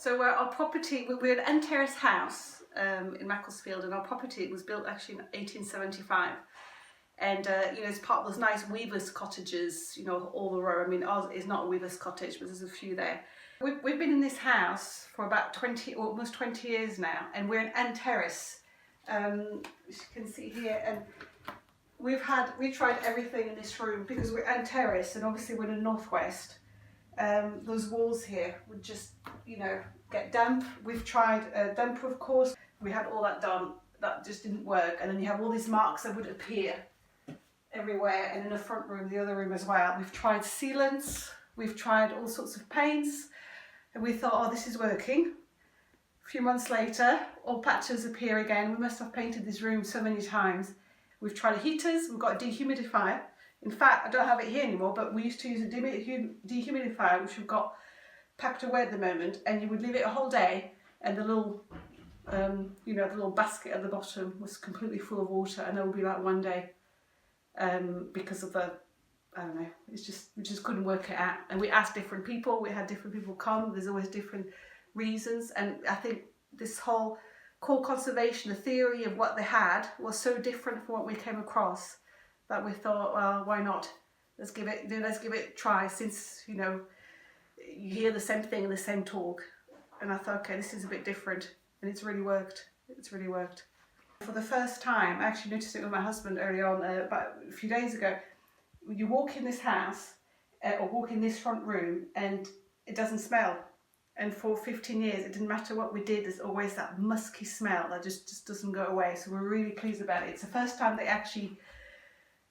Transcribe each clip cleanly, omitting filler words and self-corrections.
So our property, we're an terrace house in Macclesfield, and our property was built actually in 1875. And you know, it's part of those nice weavers' cottages, you know, all the row. I mean, ours is not a weaver's cottage, but there's a few there. We've been in this house for about almost 20 years now, and we're in Terrace, as you can see here. And we tried everything in this room because we're in Terrace, and obviously we're in the northwest. Those walls here would just, you know, get damp. We've tried damp-proof course. We had all that done. That just didn't work. And then you have all these marks that would appear everywhere, and in the front room, the other room as well. We've tried sealants. We've tried all sorts of paints, and we thought, oh, this is working. A few months later, all patches appear again. We must have painted this room so many times. We've tried heaters. We've got a dehumidifier. In fact, I don't have it here anymore, but we used to use a dehumidifier, which we've got packed away at the moment, and you would leave it a whole day, and the little, you know, the little basket at the bottom was completely full of water, and that would be like one day, because of the, I don't know, we just couldn't work it out. And we asked different people, we had different people come, there's always different reasons, and I think this whole core conservation, the theory of what they had, was so different from what we came across, that we thought, well, why not? Let's give it a try, since, you know, you hear the same thing and the same talk. And I thought, okay, this is a bit different, and it's really worked. It's really worked. For the first time, I actually noticed it with my husband early on, about a few days ago. You walk in this house, or walk in this front room, and it doesn't smell. And for 15 years, it didn't matter what we did, there's always that musky smell that just doesn't go away. So we're really pleased about it. It's the first time that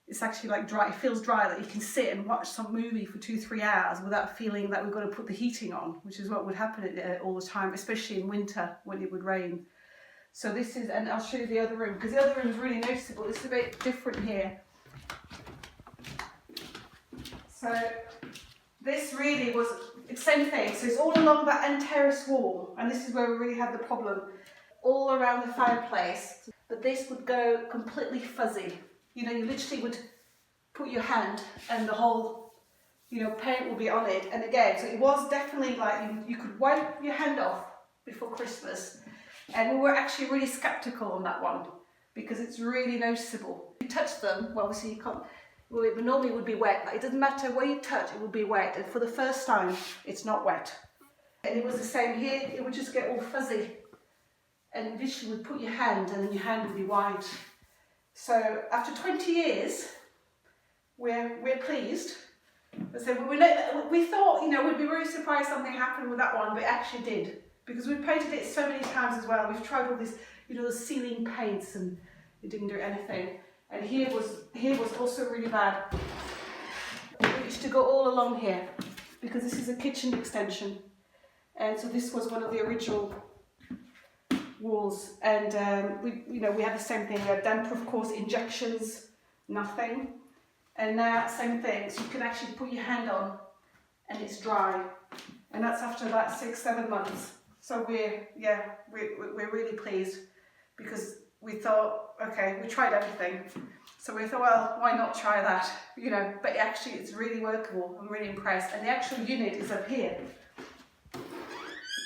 it's actually like dry, it feels dry, that you can sit and watch some movie for 2-3 hours without feeling that we've got to put the heating on, which is what would happen all the time, especially in winter when it would rain. So this is, and I'll show you the other room, because the other room is really noticeable. It's a bit different here. So this really was, it's the same thing. So it's all along that end terrace wall, and this is where we really had the problem, all around the fireplace. But this would go completely fuzzy. You know, you literally would put your hand and the whole, you know, paint will be on it. And again, so it was definitely like you could wipe your hand off before Christmas. And we were actually really skeptical on that one, because it's really noticeable. You touch them, well, obviously you can't, well, it normally would be wet. It doesn't matter where you touch, it will be wet. And for the first time, it's not wet. And it was the same here, it would just get all fuzzy. And literally would put your hand, and then your hand would be white. So after 20 years, we're pleased. So we thought, you know, we'd be really surprised something happened with that one, but it actually did, because we've painted it so many times as well. We've tried all this, you know, the ceiling paints, and it didn't do anything. And here was also really bad. We used to go all along here, because this is a kitchen extension, and so this was one of the original walls, and we had the same thing. We had damp-proof course injections, nothing, and now same thing. So you can actually put your hand on, and it's dry, and that's after about 6-7 months. So we're really pleased, because we thought, okay, we tried everything, so we thought, well, why not try that, you know? But actually, it's really workable. I'm really impressed, and the actual unit is up here. You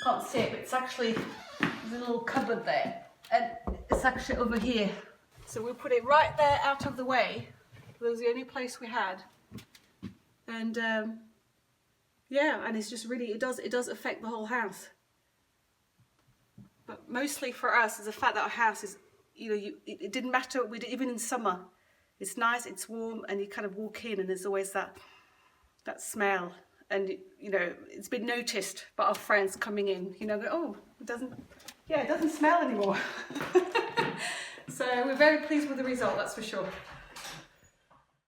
can't see it, but it's actually, there's a little cupboard there, and it's actually over here. So we'll put it right there out of the way. That was the only place we had. And yeah, and it's just really, it does affect the whole house. But mostly for us is the fact that our house is, you know, it didn't matter what we did, even in summer. It's nice, it's warm, and you kind of walk in, and there's always that smell. And, you know, it's been noticed by our friends coming in, you know, go, oh, it doesn't smell anymore. So we're very pleased with the result, that's for sure.